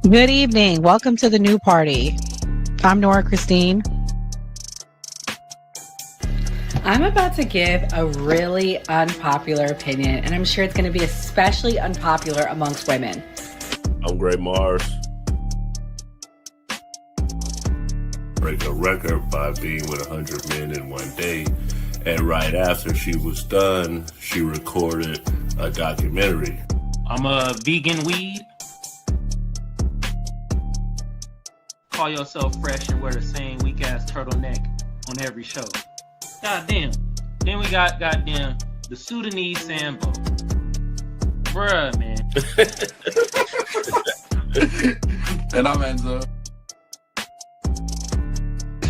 Good evening. Welcome to the new party. I'm Nora Christine. I'm about to give a really unpopular opinion, and I'm sure it's going to be especially unpopular amongst women. I'm Gray Mars. Break a record by being with 100 men in one day. And right after she was done, she recorded a documentary. I'm a vegan weed. Call yourself fresh and wear the same weak ass turtleneck on every show. Goddamn. Then we got goddamn the Sudanese Sambo. Bruh, man. And I'm Enzo.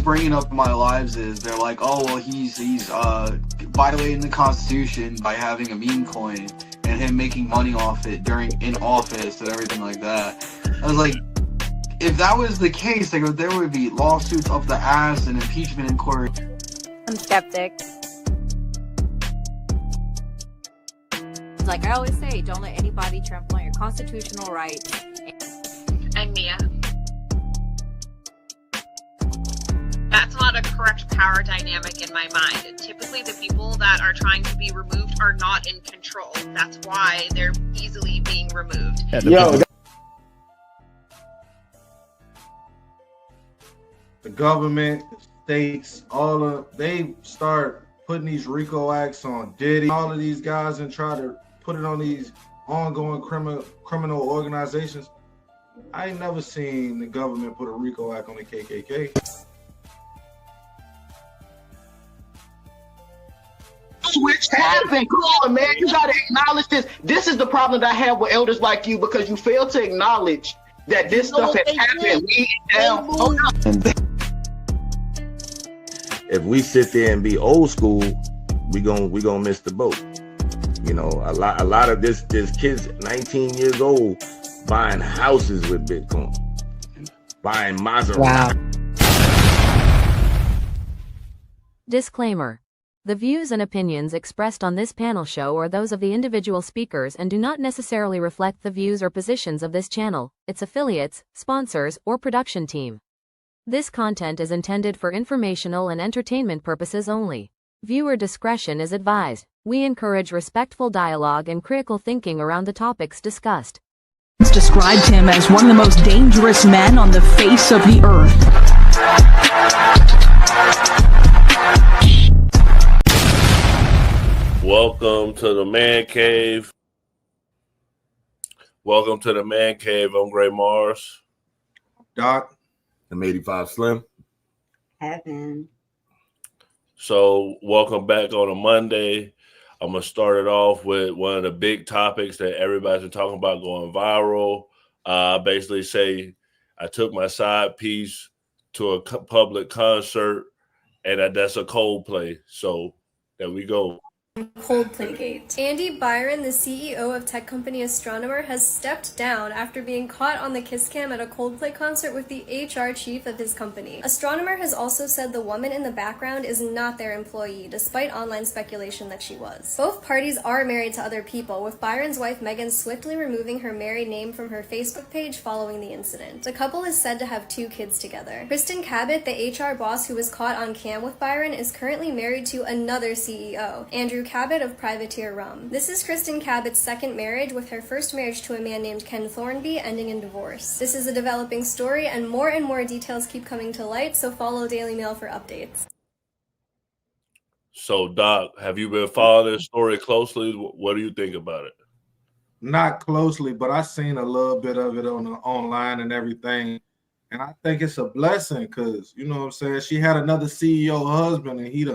Bringing up in my lives is they're like, oh well, he's violating the Constitution by having a meme coin and him making money off it in office and everything like that. I was like, if that was the case, like there would be lawsuits up the ass and impeachment in court. I'm skeptic. Like I always say, don't let anybody trample on your constitutional rights. And Mia. That's not a correct power dynamic in my mind. Typically, the people that are trying to be removed are not in control. That's why they're easily being removed. The government, states, they start putting these RICO acts on Diddy, all of these guys, and try to put it on these ongoing criminal organizations. I ain't never seen the government put a RICO act on the KKK. Switch happened. Come on, man. You gotta acknowledge this. This is the problem that I have with elders like you, because you fail to acknowledge that this stuff has happened. We down. If we sit there and be old school, we gonna miss the boat. You know, a lot of this kids 19 years old buying houses with Bitcoin, buying Maserati. Wow. Disclaimer. The views and opinions expressed on this panel show are those of the individual speakers and do not necessarily reflect the views or positions of this channel, its affiliates, sponsors, or production team. This content is intended for informational and entertainment purposes only. Viewer discretion is advised. We encourage respectful dialogue and critical thinking around the topics discussed. Described him as one of the most dangerous men on the face of the earth. Welcome to the Man Cave. Welcome to the Man Cave. I'm Gray Mars. Doc. I'm 85 Slim. Heaven. So welcome back on a Monday. I'm going to start it off with one of the big topics that everybody's been talking about going viral. Basically say I took my side piece to a public concert, and that's a Coldplay. So there we go. Coldplay Gate. Andy Byron, the CEO of tech company Astronomer, has stepped down after being caught on the kiss cam at a Coldplay concert with the HR chief of his company. Astronomer has also said the woman in the background is not their employee, despite online speculation that she was. Both parties are married to other people, with Byron's wife Megan swiftly removing her married name from her Facebook page following the incident. The couple is said to have 2 kids together. Kristen Cabot, the HR boss who was caught on cam with Byron, is currently married to another CEO, Andrew Cabot of Privateer Rum. This is Kristen Cabot's second marriage, with her first marriage to a man named Ken Thornby ending in divorce. This is a developing story, and more details keep coming to light, so follow Daily Mail for updates. So, Doc, have you been following this story closely? What do you think about it? Not closely, but I seen a little bit of it online and everything. And I think it's a blessing because, you know what I'm saying, she had another CEO husband, and he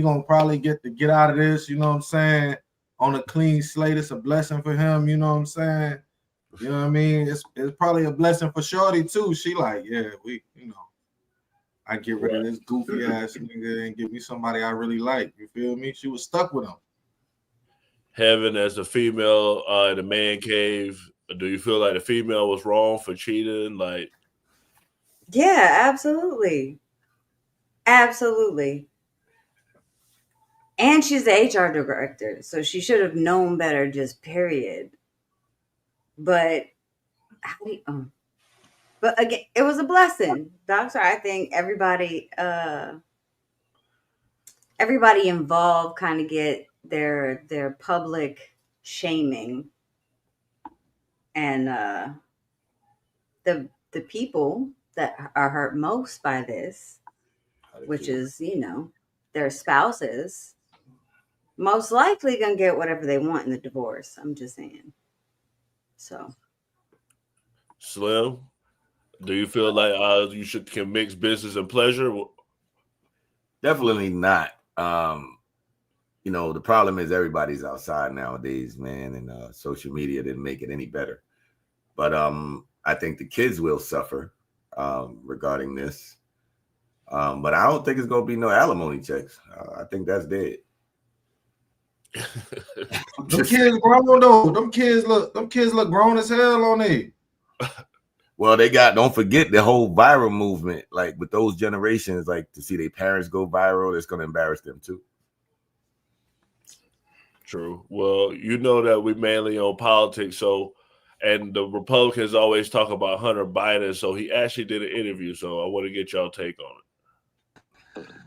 gonna probably get out of this, you know what I'm saying, on a clean slate. It's a blessing for him, you know what I'm saying? You know what I mean? It's probably a blessing for Shorty too. She like, yeah, I get rid of this goofy ass nigga and give me somebody I really like. You feel me? She was stuck with him. Heaven, as a female in the man cave, do you feel like the female was wrong for cheating? Like, yeah, absolutely. Absolutely. And she's the HR director, so she should have known better, just period. But how do you, But again, it was a blessing. Doctor, I think everybody involved kind of get their public shaming, and the people that are hurt most by this, which is, their spouses, most likely gonna get whatever they want in the divorce. I'm just saying. So, Slim, do you feel like you can mix business and pleasure? Definitely not. The problem is everybody's outside nowadays, man, and social media didn't make it any better. But I think the kids will suffer regarding this. But I don't think it's gonna be no alimony checks. I think that's dead. Them kids grown though. Them kids look grown as hell on it. Well, don't forget the whole viral movement. Like with those generations, like to see their parents go viral, it's gonna embarrass them too. True. Well, you know that we mainly on politics, and the Republicans always talk about Hunter Biden, so he actually did an interview. So I want to get y'all take on it.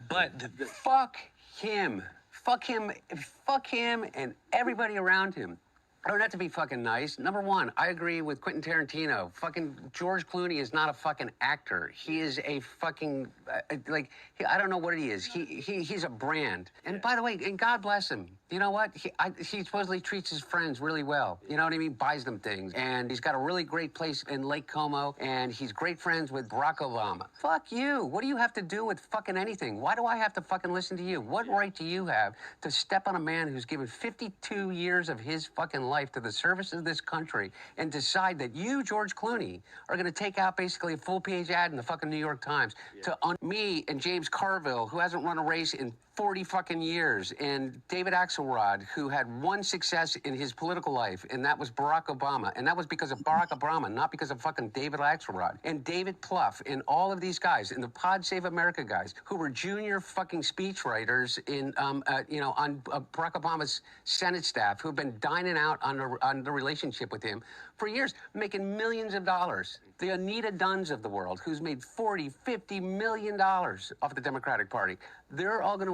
But fuck him. Fuck him and everybody around him. I don't have to be fucking nice. Number one, I agree with Quentin Tarantino. Fucking George Clooney is not a fucking actor. He is a fucking, I don't know what he is. He's a brand. And by the way, and God bless him. You know what? He supposedly treats his friends really well. You know what I mean? Buys them things. And he's got a really great place in Lake Como. And he's great friends with Barack Obama. Fuck you. What do you have to do with fucking anything? Why do I have to fucking listen to you? What right do you have to step on a man who's given 52 years of his fucking life to the service of this country and decide that you, George Clooney, are going to take out basically a full-page ad in the fucking New York Times to me and James Carville, who hasn't run a race in 40 fucking years, and David Axelrod, who had one success in his political life, and that was Barack Obama. And that was because of Barack Obama, not because of fucking David Axelrod. And David Plouffe, and all of these guys, and the Pod Save America guys, who were junior fucking speechwriters on Barack Obama's Senate staff, who have been dining out on the relationship with him for years, making millions of dollars. The Anita Dunns of the world, who's made $40, $50 million off the Democratic Party. They're all going to...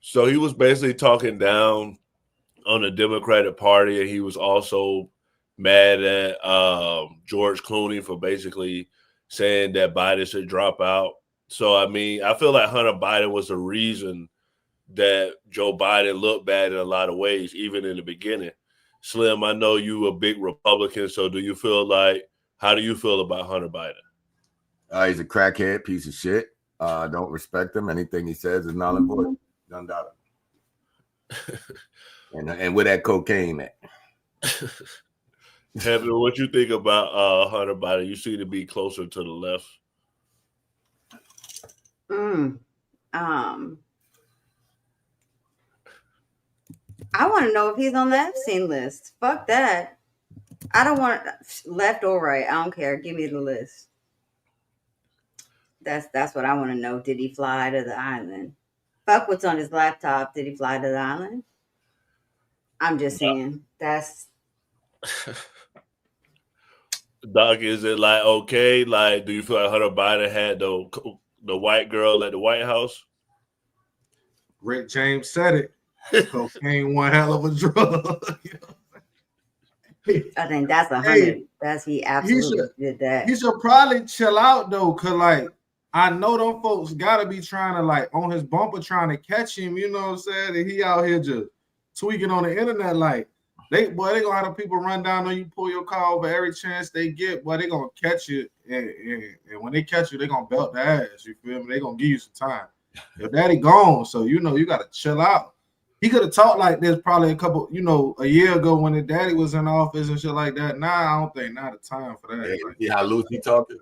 So he was basically talking down on the Democratic Party, and he was also mad at George Clooney for basically saying that Biden should drop out. So, I mean, I feel like Hunter Biden was the reason that Joe Biden looked bad in a lot of ways, even in the beginning. Slim, I know you a big Republican, so how do you feel about Hunter Biden? He's a crackhead piece of shit. Don't respect him. Anything he says is null and void. None doubt it. and where that cocaine at? Heather, what you think about Hunter Biden? You seem to be closer to the left. I want to know if he's on the Epstein list. Fuck that. I don't want left or right. I don't care. Give me the list. That's what I want to know. Did he fly to the island? Fuck what's on his laptop. Did he fly to the island? I'm just saying. That's... Doc, is it okay? Do you feel like Hunter Biden had the white girl at the White House? Rick James said it. Cocaine, one hell of a drug. I think that's 100. He absolutely did that. He should probably chill out though, cause I know them folks gotta be trying to on his bumper trying to catch him. You know what I'm saying? And he out here just tweaking on the internet they gonna have people run down on you, pull your car over every chance they get. Boy, they gonna catch you, and when they catch you, they gonna belt the ass. You feel me? They gonna give you some time. Your daddy gone, so you gotta chill out. He could have talked like this probably a year ago when his daddy was in office and shit like that. Nah, I don't think not the time for that. Yeah, how loose he talking?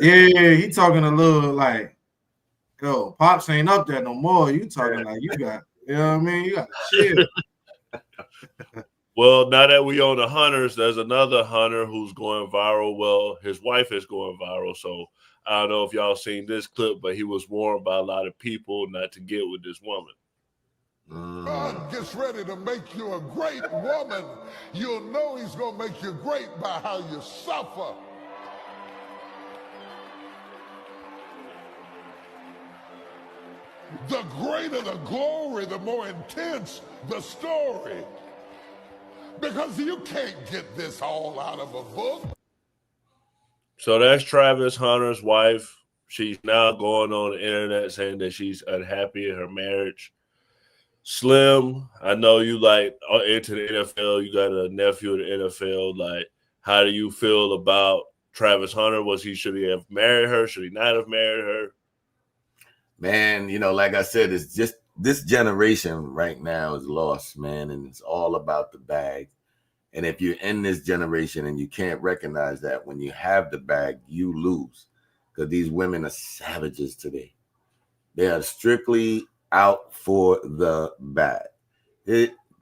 Yeah, he talking a little yo, Pops ain't up there no more. You talking you got, you know what I mean? You got to chill. Well, now that we own the Hunters, there's another Hunter who's going viral. Well, his wife is going viral. So I don't know if y'all seen this clip, but he was warned by a lot of people not to get with this woman. God gets ready to make you a great woman. You'll know he's going to make you great by how you suffer. the greater the glory, the more intense the story. Because you can't get this all out of a book. So that's Travis Hunter's wife. She's now going on the internet saying that she's unhappy in her marriage. Slim, I know you like into the NFL. You got a nephew in the NFL. Like, how do you feel about Travis Hunter? Should he have married her? Should he not have married her? Man, you know, like I said, it's just this generation right now is lost, man, and it's all about the bag. And if you're in this generation and you can't recognize that when you have the bag, you lose. Because these women are savages today. They are strictly out for the bag.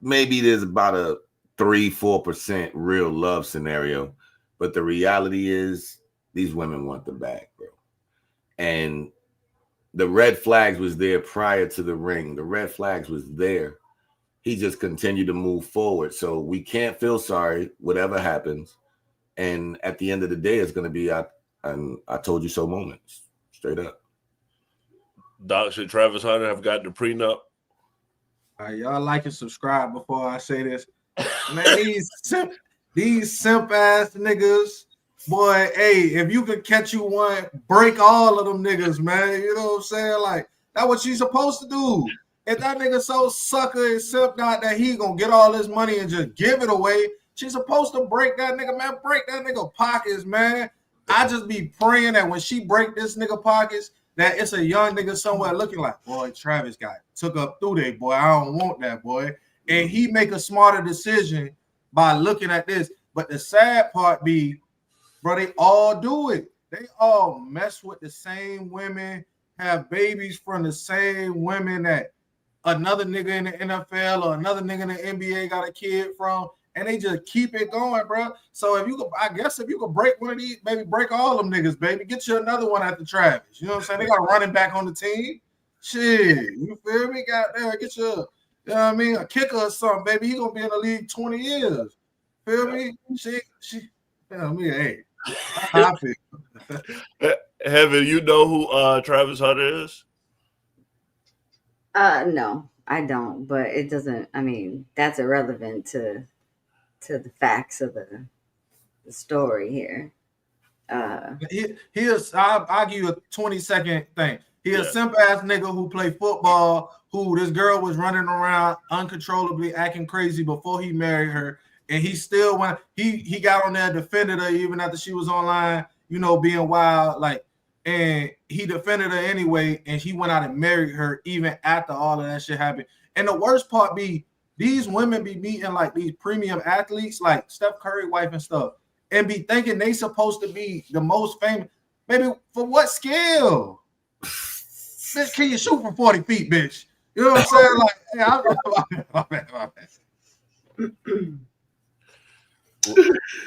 Maybe there's about a 3-4% real love scenario, but the reality is these women want the bag, bro. And the red flags was there prior to the ring. The red flags was there. He just continued to move forward. So we can't feel sorry, whatever happens. And at the end of the day, it's going to be I told you so moments, straight up. Doc, should Travis Hunter have gotten the prenup? Y'all like and subscribe before I say this. Man, these simp ass niggas, boy, hey, if you could catch you one, break all of them niggas, man. You know what I'm saying? Like, that's what she's supposed to do. If that nigga so sucker and simp out that he gonna get all this money and just give it away, she's supposed to break that nigga, man. Break that nigga pockets, man. I just be praying that when she break this nigga pockets, that it's a young nigga somewhere looking like, boy, Travis got took up through there, boy. I don't want that, boy. And he make a smarter decision by looking at this. But the sad part be, bro, they all do it. They all mess with the same women, have babies from the same women that another nigga in the NFL or another nigga in the NBA got a kid from, and they just keep it going, bro. So if you could, I guess if you could break one of these, maybe break all them niggas, baby. Get you another one after Travis. You know what I'm saying? They got a running back on the team. Shit, you feel me? Goddamn, get you, you know what I mean, a kicker or something, baby. He gonna be in the league 20 years. Feel me? She, tell me, hey. I feel. Heaven, you know who Travis Hunter is? No, I don't. But it doesn't. I mean, that's irrelevant to the facts of the story here. I'll give you a 20-second thing. He a simp ass nigga who played football, who this girl was running around uncontrollably acting crazy before he married her. And he still went, he got on there, defended her even after she was online, you know, being wild, like, and he defended her anyway, and he went out and married her even after all of that shit happened. And the worst part be, these women be meeting like these premium athletes, like Steph Curry wife and stuff, and be thinking they supposed to be the most famous. Baby, for what skill? Bitch, can you shoot from 40 feet, bitch? You know what I'm saying? Like, hey, my bad.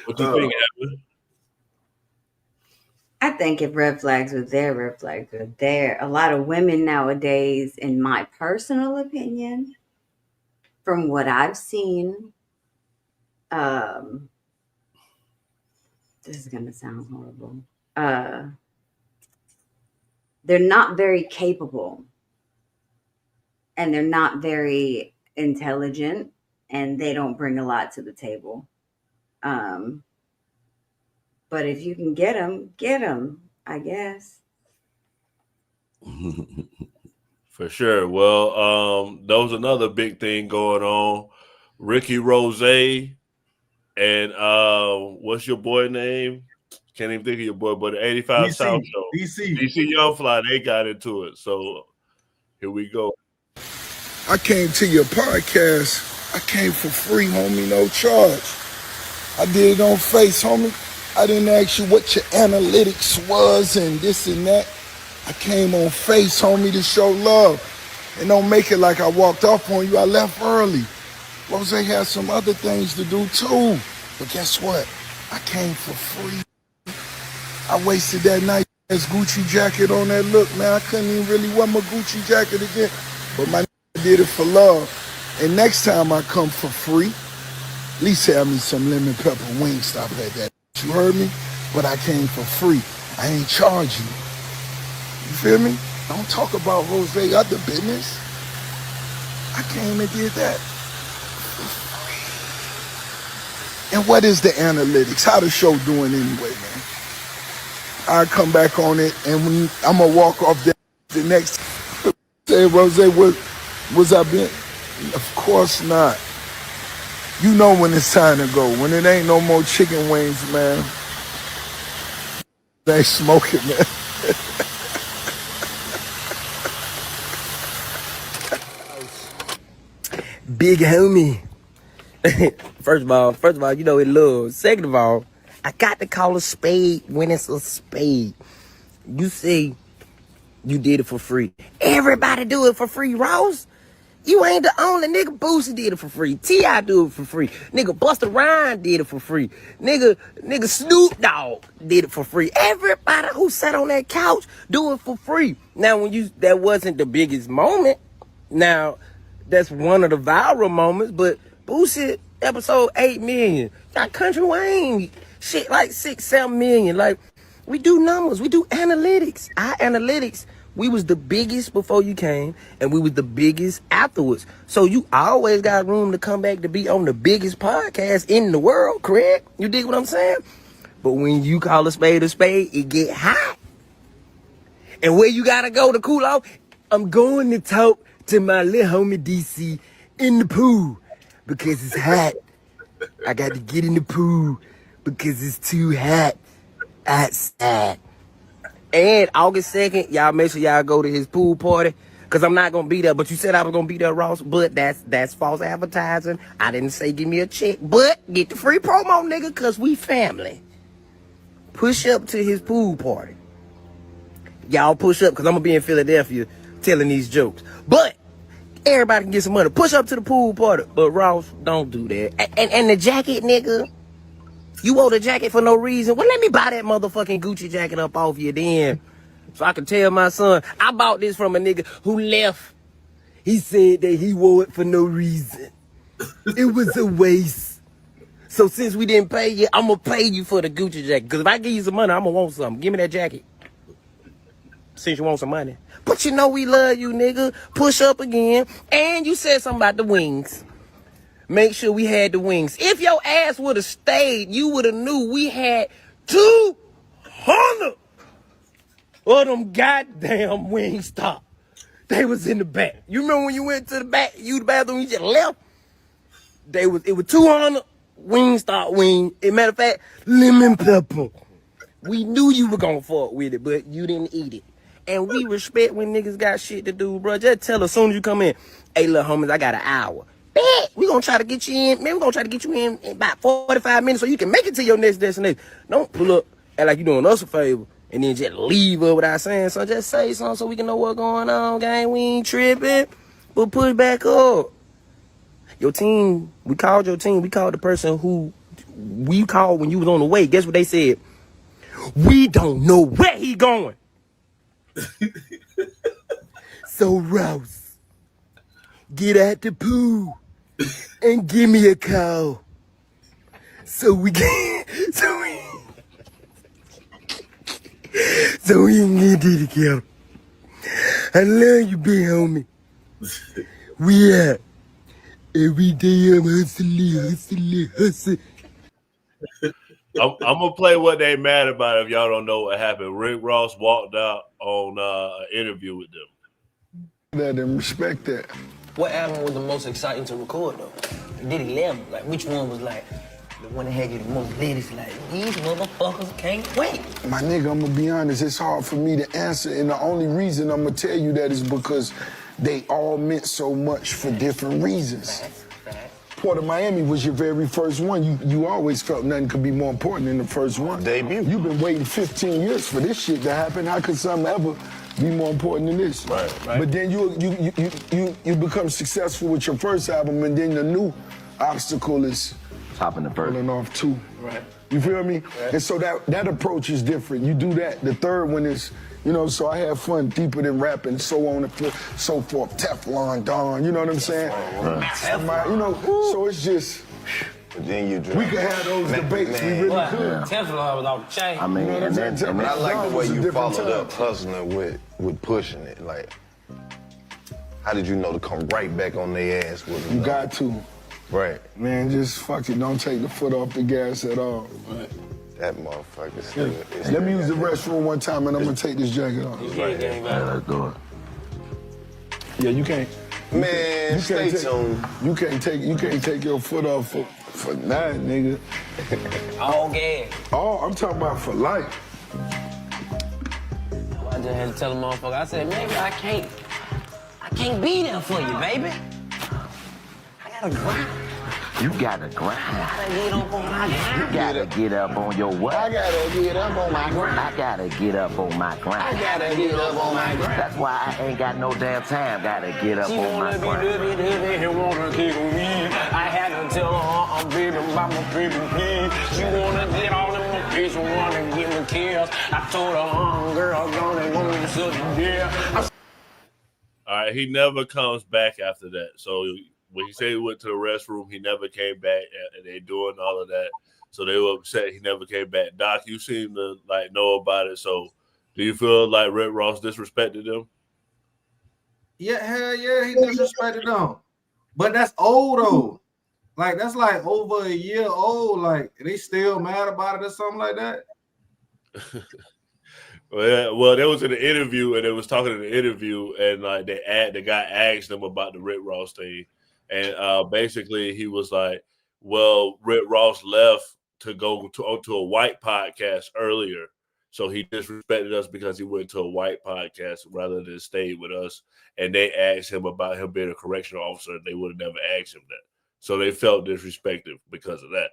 What do you think, Evan? I think if red flags were there, red flags were there. A lot of women nowadays, in my personal opinion, from what I've seen, this is going to sound horrible. They're not very capable, and they're not very intelligent, and they don't bring a lot to the table. But if you can get them, I guess. For sure. Well, there was another big thing going on. Ricky Rose and what's your boy name? Can't even think of your boy, but the 85 South Show. DC Young Fly, they got into it. So here we go. I came to your podcast. I came for free, homie, no charge. I did it on Face, homie. I didn't ask you what your analytics was and this and that. I came on Face, homie, to show love. And don't make it like I walked off on you. I left early. Rose had some other things to do too. But guess what? I came for free. I wasted that nice Gucci jacket on that look, man. I couldn't even really wear my Gucci jacket again. But my did it for love. And next time I come for free, at least have me some lemon pepper wing stop at that. You heard me? But I came for free. I ain't charging you. You feel me? Don't talk about Rose other business. I came and did that. And what is the analytics? How the show doing anyway, man? I'll come back on it, and when I'm gonna walk off the next. Say, Rose, was I been? Of course not. You know when it's time to go. When it ain't no more chicken wings, man. They smoking, man. Big homie. First of all, you know it love. Second of all, I got to call a spade when it's a spade. You say you did it for free. Everybody do it for free, Ross. You ain't the only nigga. Boosie did it for free. T.I. do it for free. Nigga Busta Rhymes did it for free. Nigga Snoop Dogg did it for free. Everybody who sat on that couch do it for free. Now, that wasn't the biggest moment. Now, that's one of the viral moments, but Boosie episode 8 million. Got Country Wayne shit like 6-7 million. Like, we do numbers, we do analytics. Our analytics, we was the biggest before you came, and we was the biggest afterwards. So you always got room to come back to be on the biggest podcast in the world, correct? You dig what I'm saying? But when you call a spade, it get hot. And where you gotta go to cool off? I'm going to talk to my little homie DC in the pool because it's hot. I got to get in the pool because it's too hot outside. And August 2nd, y'all make sure y'all go to his pool party because I'm not going to be there. But you said I was going to be there, Ross. But that's false advertising. I didn't say give me a check. But get the free promo, nigga, because we family. Push up to his pool party. Y'all push up because I'm going to be in Philadelphia telling these jokes. But everybody can get some money. Push up to the pool party. But Ross, don't do that. And the jacket, nigga. You wore the jacket for no reason. Well, let me buy that motherfucking Gucci jacket up off you then. So I can tell my son, I bought this from a nigga who left. He said that he wore it for no reason. It was a waste. So since we didn't pay you, I'm going to pay you for the Gucci jacket. Because if I give you some money, I'm going to want something. Give me that jacket. Since you want some money. But you know we love you, nigga. Push up again. And you said something about the wings. Make sure we had the wings. If your ass would have stayed, you would have knew we had 200 of them goddamn Wingstop. They was in the back. You remember when you went to the back, the bathroom, you just left? It was 200 Wingstop wings. As a matter of fact, lemon pepper. We knew you were gonna fuck with it, but you didn't eat it. And we respect when niggas got shit to do, bro. Just tell us as soon as you come in, hey, little homies, I got an hour. Bet we gonna try to get you in. Man, we gonna try to get you in about 45 minutes so you can make it to your next destination. Don't pull up act like you doing us a favor and then just leave her without saying something. Just say something so we can know what's going on, gang. We ain't tripping, but push back up. Your team, we called your team. We called the person who we called when you was on the way. Guess what they said? We don't know where he going. So Ross, get at the pool and give me a call so we can so we can get it together. I love you, big homie. We out every day. I'm hustling. I'm gonna play what they mad about if y'all don't know what happened. Rick Ross walked out on an interview with them. That and respect that. What album was the most exciting to record though? Did he live? Like which one was like the one that had you the most ladies? Like these motherfuckers can't wait. My nigga, I'm gonna be honest. It's hard for me to answer, and the only reason I'm gonna tell you that is because they all meant so much for different reasons. Port of Miami was your very first one. You always felt nothing could be more important than the first one. Debut. You've been waiting 15 years for this shit to happen. How could something ever be more important than this? Right. But then you become successful with your first album, and then the new obstacle is topping the bird. Pulling off two. Right. You feel me? Right. And so that approach is different. You do that. The third one is, so I have fun deeper than rapping, so on and so forth. Teflon Don, you know what I'm saying? Right. So it's just, Virginia drill. We could have those debates. We really could. Tesla was off the chain. I mean, You know what I'm saying? and I like the way That was a you different followed time. up hustling with pushing it. Like, how did you know to come right back on their ass with it? You got to. Right. Man, just fuck it. Don't take the foot off the gas at all. Right. That motherfucker. Let me use the restroom one time and I'm gonna take this jacket off. Let's do it. Yeah, you can't. Man, you stay can't tuned. You can't take your foot off for nothing, nigga. All gas. Oh, I'm talking about for life. I just had to tell the motherfucker, I said, maybe I can't be there for you, baby. I gotta grind. You gotta grind. I gotta get up on my grind. You gotta get up on your what? I gotta get up on my grind. I gotta get up on my grind. I gotta get up on my grind. That's why I ain't got no damn time. Gotta get up She on my wanna be grind. dirty and wanna kick me. I had to tell her, I'm baby, mama, baby, please. She wanna get all in my face and wanna give me kiss. I told her, girl, don't want me to sit there. All right, he never comes back after that. So when he said he went to the restroom, he never came back, and they doing all of that. So they were upset he never came back. Doc, you seem to like know about it. So do you feel like Rick Ross disrespected them? Yeah, hell yeah, he disrespected them. But that's old though. Like that's like over a year old. Like they still mad about it or something like that. Well, there was in the interview, and they was talking in the interview, and like the guy asked them about the Rick Ross thing, and basically he was like, "Well, Rick Ross left to go to a white podcast earlier, so he disrespected us because he went to a white podcast rather than stay with us." And they asked him about him being a correctional officer, and they would have never asked him that, so they felt disrespected because of that.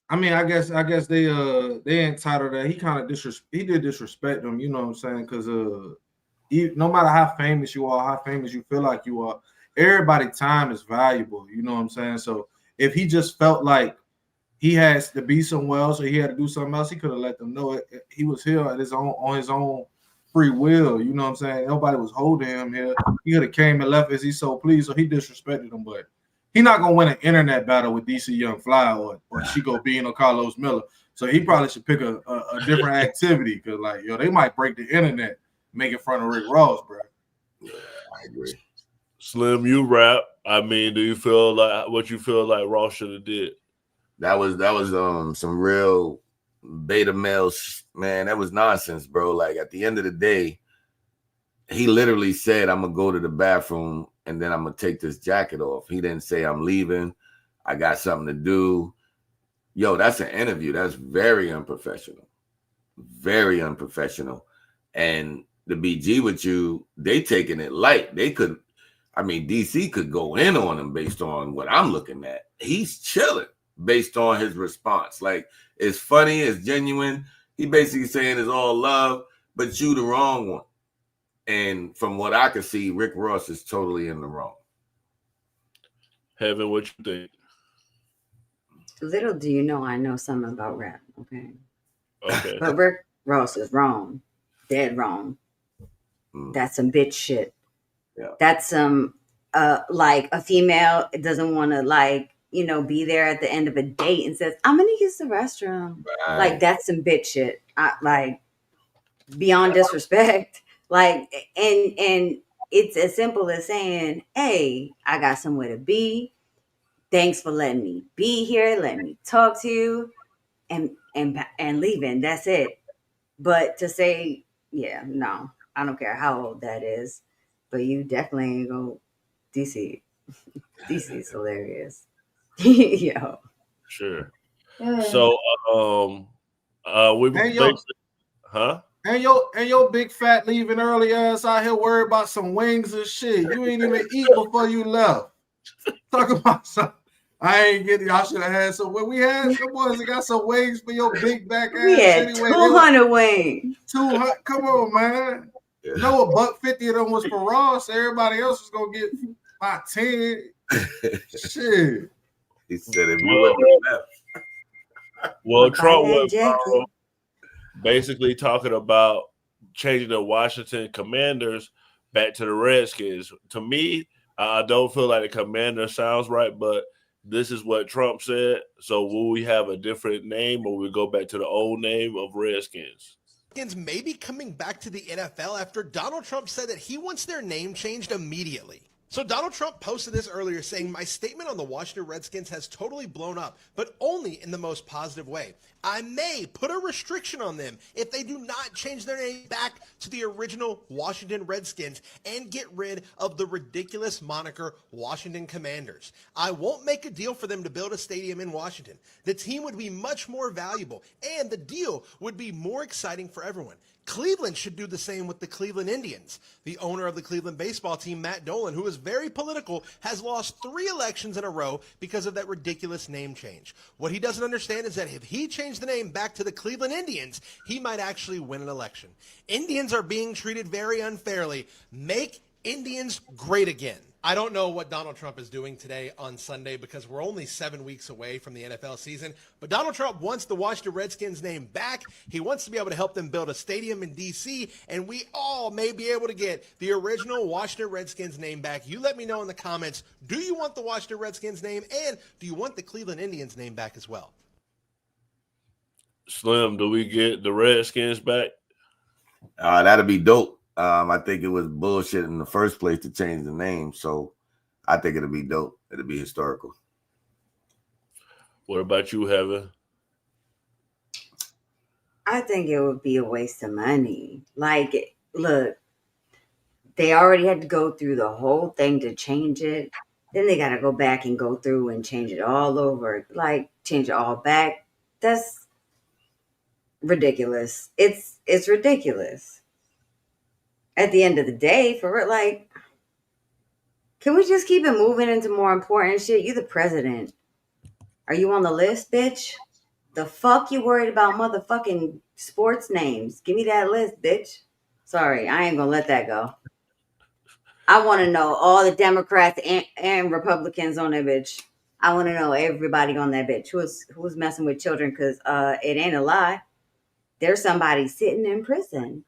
I mean, I guess they entitled that. He kind of did disrespect them, you know what I'm saying? Because no matter how famous you are, how famous you feel like you are, everybody's time is valuable, you know what I'm saying? So if he just felt like he has to be somewhere else or he had to do something else, he could have let them know it. He was here on his own free will, you know what I'm saying? Nobody was holding him here. He could have came and left as he so pleased, so he disrespected them, but he's not gonna win an internet battle with DC Young Fly or Chico Bean or Carlos Miller. So he probably should pick a different activity because, like, they might break the internet, make it fun of Rick Ross, bro. Yeah, I agree. Slim, you rap. I mean, do you feel like what you feel like Ross should have did? That was some real beta males, man. That was nonsense, bro. Like at the end of the day, he literally said, "I'm gonna go to the bathroom and then I'm gonna take this jacket off." He didn't say, "I'm leaving. I got something to do." Yo, that's an interview. That's very unprofessional. Very unprofessional. And the BG with you, they taking it light. They could, I mean, DC could go in on him based on what I'm looking at. He's chilling based on his response. Like, it's funny, it's genuine. He basically saying it's all love, but you the wrong one. And from what I can see, Rick Ross is totally in the wrong. Heaven, what you think? Little do you know, I know something about rap, okay? Okay. But Rick Ross is wrong. Dead wrong. That's some bitch shit. Yeah. That's some, like a female doesn't want to, like, be there at the end of a date and says, "I'm going to use the restroom." Right. Like, that's some bitch shit. Like, beyond disrespect. Like, and it's as simple as saying, "Hey, I got somewhere to be. Thanks for letting me be here. Let me talk to you," and leaving. That's it. But to say, yeah, no, I don't care how old that is, but you definitely ain't go DC. DC is hilarious. Yo. Sure. So, we basically, huh? And your big fat leaving early ass out here worried about some wings and shit. You ain't even eat before you left. Talk about something. I ain't getting. Y'all should have had some. When we had some boys that got some wings for your big back ass. We had anyway. 200 wings. 200. Come on, man. Yeah. You know, $150 of them was for Ross. Everybody else was gonna get about 10. Shit. He said if you wouldn't have left. Well, Trump was basically talking about changing the Washington Commanders back to the Redskins. To me, I don't feel like the commander sounds right, but this is what Trump said. So will we have a different name, or we go back to the old name of Redskins? Redskins may be coming back to the NFL after Donald Trump said that he wants their name changed immediately. So Donald Trump posted this earlier saying, my statement on the Washington Redskins has totally blown up, but only in the most positive way. I may put a restriction on them if they do not change their name back to the original Washington Redskins and get rid of the ridiculous moniker Washington Commanders. I won't make a deal for them to build a stadium in Washington. The team would be much more valuable, and the deal would be more exciting for everyone. Cleveland should do the same with the Cleveland Indians. The owner of the Cleveland baseball team, Matt Dolan, who is very political, has lost 3 elections in a row because of that ridiculous name change. What he doesn't understand is that if he changed the name back to the Cleveland Indians, he might actually win an election. Indians are being treated very unfairly. Make Indians great again. I don't know what Donald Trump is doing today on Sunday because we're only 7 weeks away from the NFL season. But Donald Trump wants the Washington Redskins name back. He wants to be able to help them build a stadium in D.C. And we all may be able to get the original Washington Redskins name back. You let me know in the comments. Do you want the Washington Redskins name? And do you want the Cleveland Indians name back as well? Slim, do we get the Redskins back? That'll be dope. I think it was bullshit in the first place to change the name, so I think it'll be dope. It'll be historical. What about you, Heaven? I think it would be a waste of money. Like, look, they already had to go through the whole thing to change it. Then they got to go back and go through and change it all over, like change it all back. That's ridiculous. It's ridiculous. At the end of the day, for it, like, can we just keep it moving into more important shit? You're the president. Are you on the list, bitch? The fuck you worried about motherfucking sports names? Give me that list, bitch. Sorry, I ain't gonna let that go. I want to know all the Democrats and Republicans on that bitch. I want to know everybody on that bitch who's messing with children, because it ain't a lie. There's somebody sitting in prison.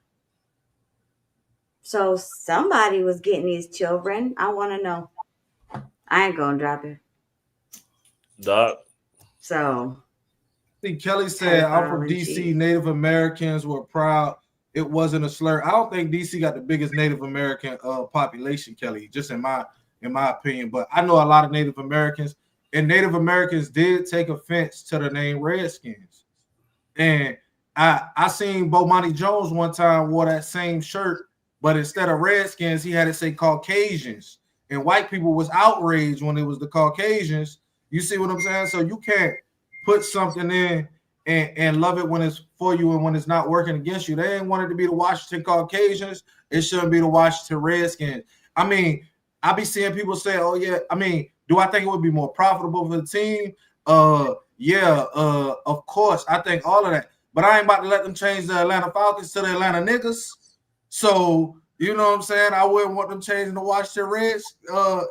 So somebody was getting these children. I want to know. I ain't gonna drop it. Doc. So. See, Kelly said, I'm from DC. Native Americans were proud. It wasn't a slur. I don't think DC got the biggest Native American population, Kelly, just in my opinion. But I know a lot of Native Americans, and Native Americans did take offense to the name Redskins. And I seen Bomani Jones one time wore that same shirt, but instead of Redskins, he had it say Caucasians. And white people was outraged when it was the Caucasians. You see what I'm saying? So you can't put something in and love it when it's for you and when it's not working against you. They ain't want it to be the Washington Caucasians. It shouldn't be the Washington Redskins. I mean, I be seeing people say, oh, yeah. I mean, do I think it would be more profitable for the team? Yeah, of course. I think all of that. But I ain't about to let them change the Atlanta Falcons to the Atlanta niggas. So, you know what I'm saying? I wouldn't want them changing the Washington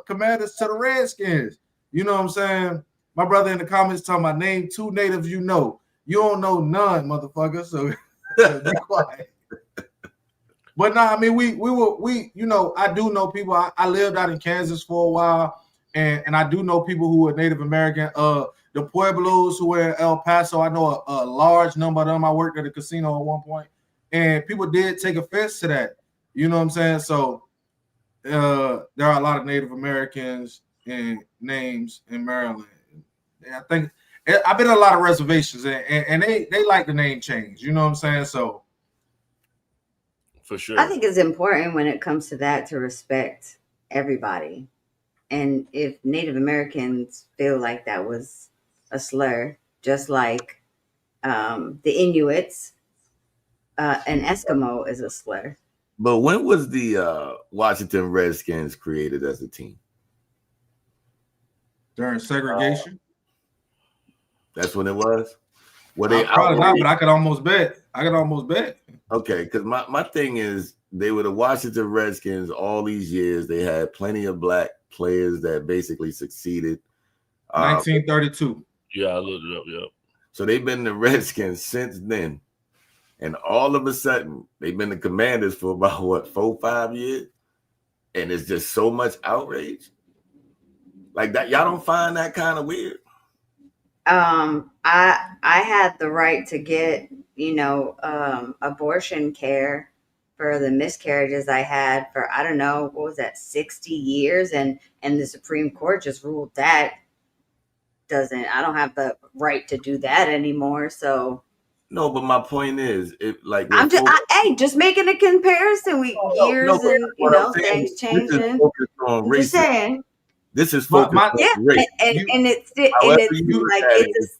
Commanders to the Redskins. You know what I'm saying? My brother in the comments talking about name 2 natives you know. You don't know none, motherfucker. So be quiet. But no, I mean, we you know, I do know people. I lived out in Kansas for a while, and I do know people who are Native American. The Pueblos who were in El Paso, I know a large number of them. I worked at a casino at one point, and people did take offense to that. You know what I'm saying? So there are a lot of Native Americans and names in Maryland. I think I've been in a lot of reservations, and they like the name change. You know what I'm saying? So for sure, I think it's important when it comes to that to respect everybody. And if Native Americans feel like that was a slur, just like the Inuits, an Eskimo is a slur. But when was the Washington Redskins created as a team? During segregation. That's when it was? Were they probably not, but I could almost bet. Okay, because my thing is they were the Washington Redskins all these years. They had plenty of black players that basically succeeded. 1932. Yeah, I looked it up, yeah. So they've been the Redskins since then. And all of a sudden, they've been the Commanders for about, 4 or 5 years? and it's just so much outrage like that. Y'all don't find that kind of weird? I had the right to get, abortion care for the miscarriages I had for, I don't know, what was that, 60 years, and the Supreme Court just ruled that I don't have the right to do that anymore. So no, but my point is, just making a comparison with years and things changing. I'm just saying. This is focused on race. It's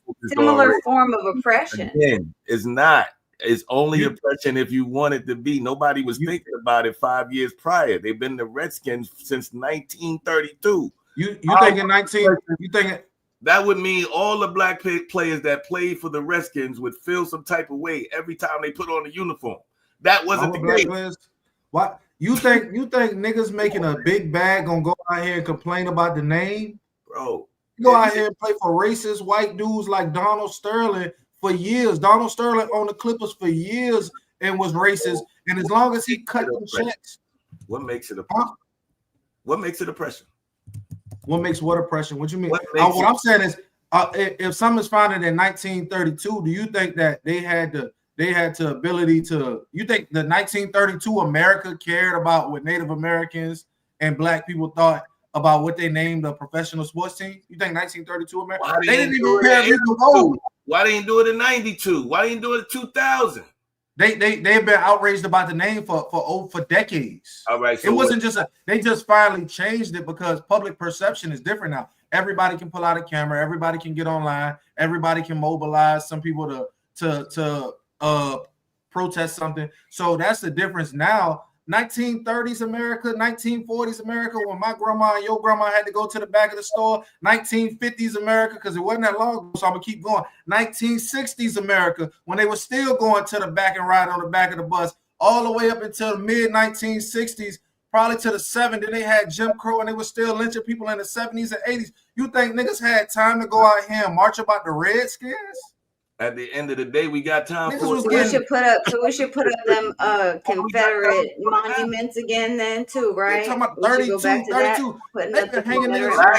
a similar form of oppression. Again, it's not. It's only oppression if you want it to be. Nobody was thinking about it 5 years prior. They've been the Redskins since 1932. You thinking 19? You thinking that would mean all the black players that played for the Redskins would feel some type of way every time they put on a uniform. That wasn't the case. What you think niggas making a big bag gonna go out here and complain about the name? Bro, you go out here and play for racist white dudes like Donald Sterling for years. Donald Sterling owned the Clippers for years and was racist. And as long as he cut them checks, what makes it oppression? What makes it oppression? What makes what oppression? What you mean? What I'm saying is, if something's founded in 1932, do you think that they had the ability to? You think the 1932 America cared about what Native Americans and black people thought about what they named a professional sports team? You think 1932 America? They didn't even care if you vote. Why they didn't do it in 92? Why they didn't do it in 2000? They've been outraged about the name for decades. All right, so it wasn't they just finally changed it because public perception is different now. Everybody can pull out a camera, everybody can get online, everybody can mobilize some people to protest something. So that's the difference now. 1930s America, 1940s America, when my grandma and your grandma had to go to the back of the store. 1950s America, because it wasn't that long ago, so I'm gonna keep going. 1960s America, when they were still going to the back and ride on the back of the bus, all the way up until the mid 1960s, probably to the 70s. Then they had Jim Crow, and they were still lynching people in the 70s and 80s. You think niggas had time to go out here and march about the Redskins? At the end of the day, we got time for it. We should put up them Confederate monuments again then too, right? Talking about 32. Black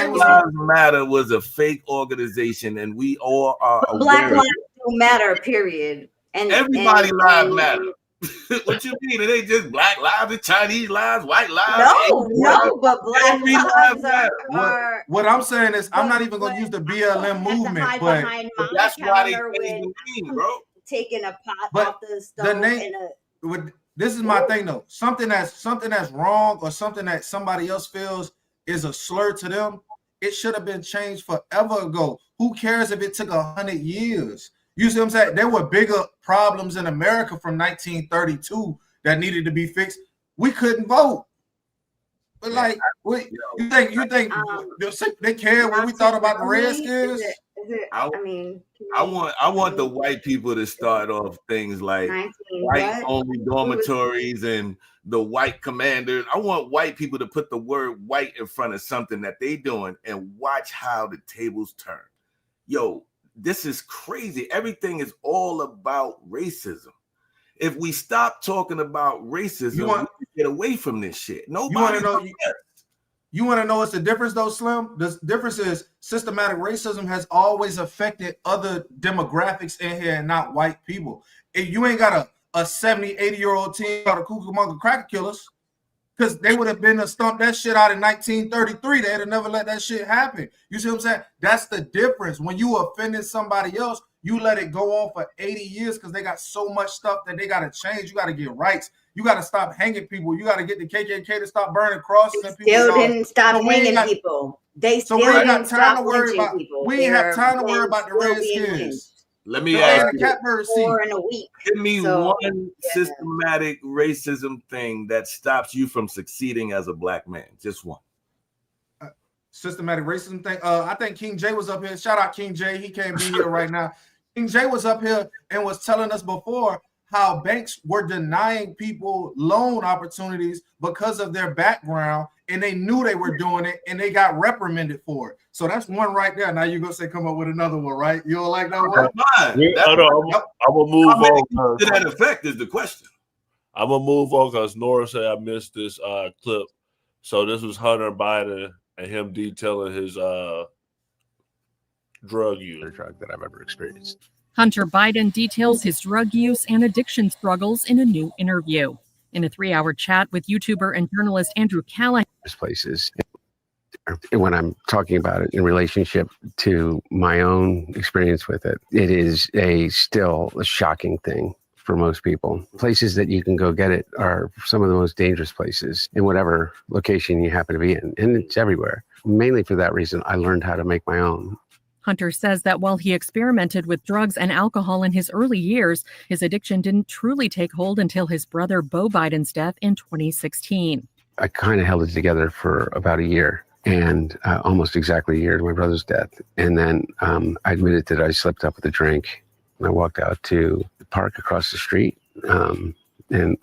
Lives Matter was a fake organization, and we all are Black Lives don't matter, period. And everybody lives matter. What you mean? It ain't just black lives, it's Chinese lives, white lives. No, but black lives are. What I'm saying is, I'm not even going to use the BLM movement, but that's why they changed the name, bro. Taking a pot off the stove. This is my thing though. Something that's wrong or something that somebody else feels is a slur to them. It should have been changed forever ago. Who cares if it took 100 years? You see what I'm saying? There were bigger problems in America from 1932 that needed to be fixed. We couldn't vote. But like, you think they care what we thought about the Redskins? I want the white people to start off things like white only dormitories and the white commanders. I want white people to put the word white in front of something that they doing and watch how the tables turn. Yo, this is crazy. Everything is all about racism. If we stop talking about racism, we can get away from this shit. Nobody cares. You want to know what's the difference though, Slim? The difference is systematic racism has always affected other demographics in here and not white people. If you ain't got a 70, 80-year-old team called the Cucamonga Cracker Killers, because they would have been to stomp that shit out in 1933. They'd have never let that shit happen. You see what I'm saying? That's the difference. When you offended somebody else, you let it go on for 80 years because they got so much stuff that they got to change. You got to get rights. You got to stop hanging people. You got to get the KKK to stop burning crosses. They still didn't stop hanging people. They still didn't stop lynching people. We ain't have time to worry about the Redskins. Let me ask you, in a week. Give me one systematic racism thing that stops you from succeeding as a black man. Just one. Systematic racism thing. I think King J was up here. Shout out King J. He can't be here right now. King J was up here and was telling us before how banks were denying people loan opportunities because of their background, and they knew they were doing it, and they got reprimanded for it. So that's one right there. Now you're gonna say, come up with another one, right? You don't like that one? I'm gonna move on. To that effect is the question. I'm gonna move on because Nora said I missed this clip So this was Hunter Biden and him detailing his drug use. Drug that I've ever experienced. Hunter Biden details his drug use and addiction struggles in a new interview. In a 3-hour chat with YouTuber and journalist Andrew Callahan. Places. When I'm talking about it in relationship to my own experience with it, it is still a shocking thing for most people. Places that you can go get it are some of the most dangerous places in whatever location you happen to be in. And it's everywhere. Mainly for that reason, I learned how to make my own. Hunter says that while he experimented with drugs and alcohol in his early years, his addiction didn't truly take hold until his brother Beau Biden's death in 2016. I kind of held it together for about a year, and almost exactly a year to my brother's death. And then I admitted that I slipped up with a drink, and I walked out to the park across the street in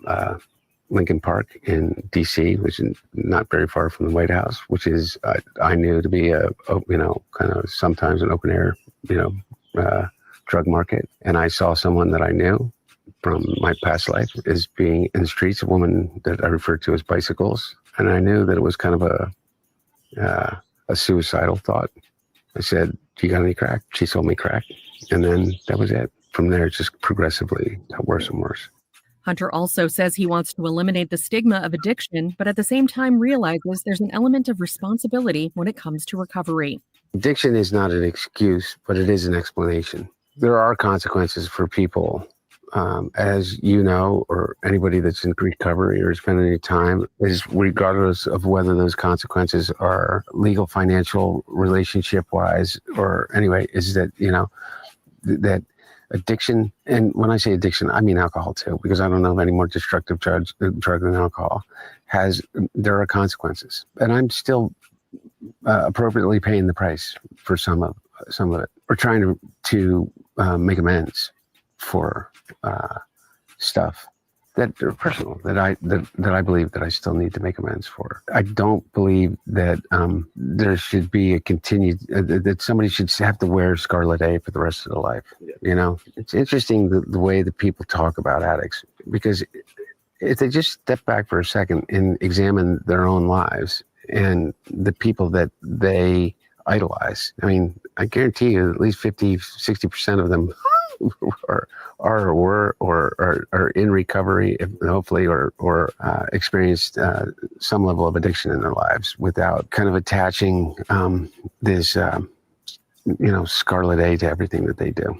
Lincoln Park in D.C., which is not very far from the White House, which is I knew to be a kind of sometimes an open air drug market. And I saw someone that I knew from my past life as being in the streets, a woman that I referred to as Bicycles, and I knew that it was kind of a suicidal thought. I said, "Do you got any crack?" She sold me crack, and then that was it. From there, it just progressively got worse and worse. Hunter also says he wants to eliminate the stigma of addiction, but at the same time realizes there's an element of responsibility when it comes to recovery. Addiction is not an excuse, but it is an explanation. There are consequences for people, as you know, or anybody that's in recovery or spent any time, is regardless of whether those consequences are legal, financial, relationship-wise, or anyway, is that, that addiction, and when I say addiction, I mean alcohol too, because I don't know of any more destructive drug than alcohol, there are consequences. And I'm still appropriately paying the price for some of it. We're trying to make amends for stuff that are personal, that I believe that I still need to make amends for. I don't believe that there should be a continued that somebody should have to wear Scarlet A for the rest of their life. It's interesting the way that people talk about addicts, because if they just step back for a second and examine their own lives and the people that they idolize, I mean, I guarantee you at least 50-60% of them are in recovery, hopefully, or experienced some level of addiction in their lives without kind of attaching this, Scarlet A to everything that they do.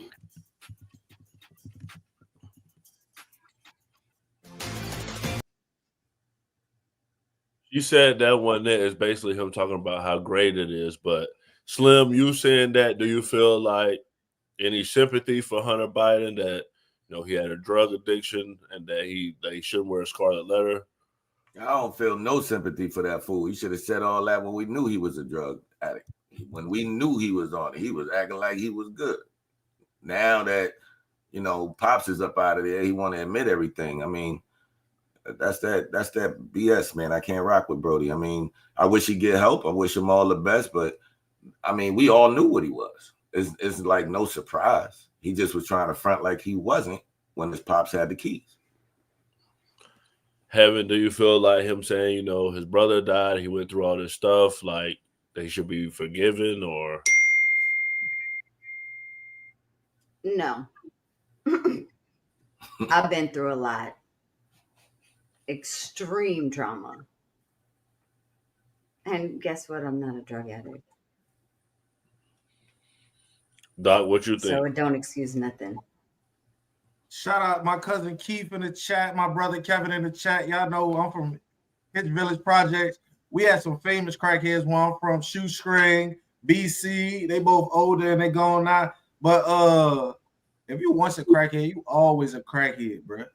You said that one there is basically him talking about how great it is, but Slim, you saying that, do you feel like any sympathy for Hunter Biden that he had a drug addiction and that he shouldn't wear a scarlet letter? I don't feel no sympathy for that fool. He should have said all that when we knew he was a drug addict. When we knew he was on it, he was acting like he was good. Now that Pops is up out of there, he want to admit everything. I mean, that's that BS, man. I can't rock with Brody. I mean, I wish he'd get help. I wish him all the best, but I mean, we all knew what he was. It's like no surprise. He just was trying to front like he wasn't when his pops had the keys. Heaven, do you feel like him saying, his brother died, he went through all this stuff, like they should be forgiven, or? No. I've been through a lot. Extreme trauma. And guess what? I'm not a drug addict. Doc, what you think? So it don't excuse nothing. Shout out my cousin Keith in the chat, my brother Kevin in the chat. Y'all know I'm from His Village Projects. We had some famous crackheads where I'm from, Shoestring, BC. They both older and they gone now. But if you once a crackhead, you always a crackhead, bro.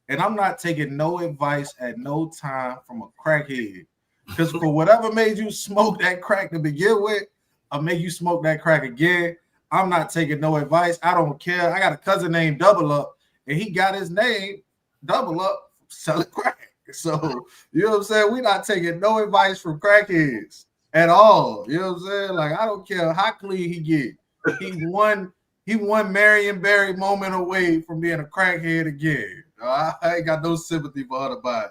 And I'm not taking no advice at no time from a crackhead. Because for whatever made you smoke that crack to begin with, I'll make you smoke that crack again. I'm not taking no advice. I don't care. I got a cousin named Double Up, and he got his name Double Up selling crack. So, you know what I'm saying? We're not taking no advice from crackheads at all. You know what I'm saying? Like, I don't care how clean he get. He one Marion Barry moment away from being a crackhead again. I ain't got no sympathy for Hunter Biden.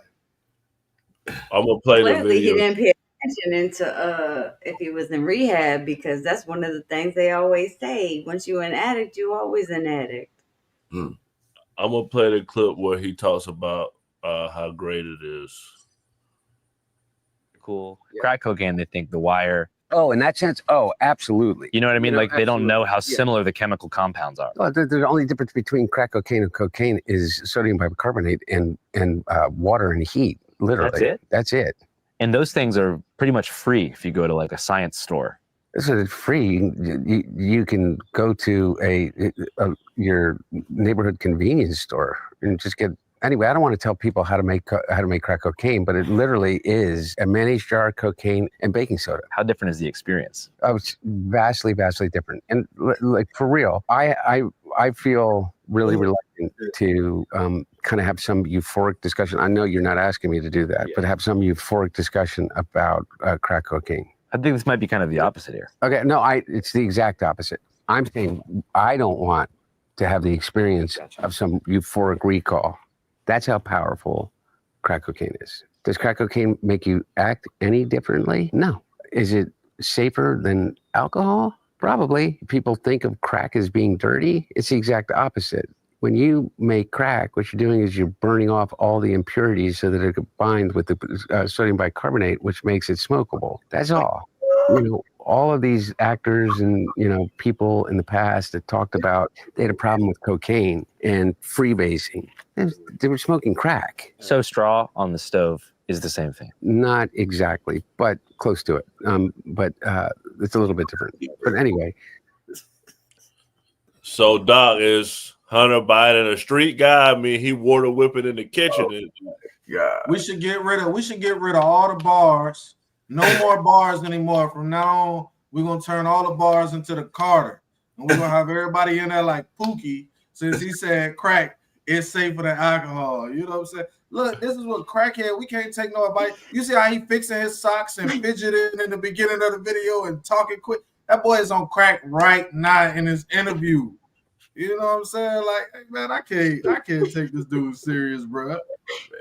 I'm gonna play the Clearly, he video. didn't pay attention into if he was in rehab, because that's one of the things they always say. Once you're an addict, you're always an addict. I'm gonna play the clip where he talks about how great it is. Cool. Crack cocaine, they think The Wire. Oh, in that sense, absolutely. You know what I mean? You know, Like they don't know how absolutely. Yeah. similar the chemical compounds are. Well, the only difference between crack cocaine and cocaine is sodium bicarbonate and water and heat. Literally, That's it? That's it. And those things are pretty much free if you go to like a science store. This is free. You can go to your neighborhood convenience store and just get. Anyway, I don't want to tell people how to make crack cocaine, but it literally is a mayonnaise jar of cocaine and baking soda. How different is the experience? Oh, it's vastly, vastly different. And like for real, I feel really reluctant to kind of have some euphoric discussion. I know you're not asking me to do that, but have some euphoric discussion about crack cocaine. I think this might be kind of the opposite here. Okay, no, it's the exact opposite. I'm saying I don't want to have the experience of some euphoric recall. That's how powerful crack cocaine is. Does crack cocaine make you act any differently? No. Is it safer than alcohol? Probably. People think of crack as being dirty. It's the exact opposite. When you make crack, what you're doing is you're burning off all the impurities so that it combines with the sodium bicarbonate, which makes it smokable. That's all. You know, all of these actors and, you know, people in the past that talked about they had a problem with cocaine and freebasing. They were smoking crack. So straw on the stove is the same thing. Not exactly, but close to it. But it's a little bit different. But anyway. So, Doc, is Hunter Biden a street guy? I mean, he wore the whipping in the kitchen. Yeah. We should get rid of all the bars. No more bars anymore. From now on, we're gonna turn all the bars into the Carter. And we're gonna have everybody in there like Pookie, since he said crack is safer than alcohol. You know what I'm saying? Look, this is what crackhead, we can't take no advice. You see how he fixing his socks and fidgeting in the beginning of the video and talking quick? That boy is on crack right now in his interview. You know what I'm saying? Like, hey, man, I can't take this dude serious, bro.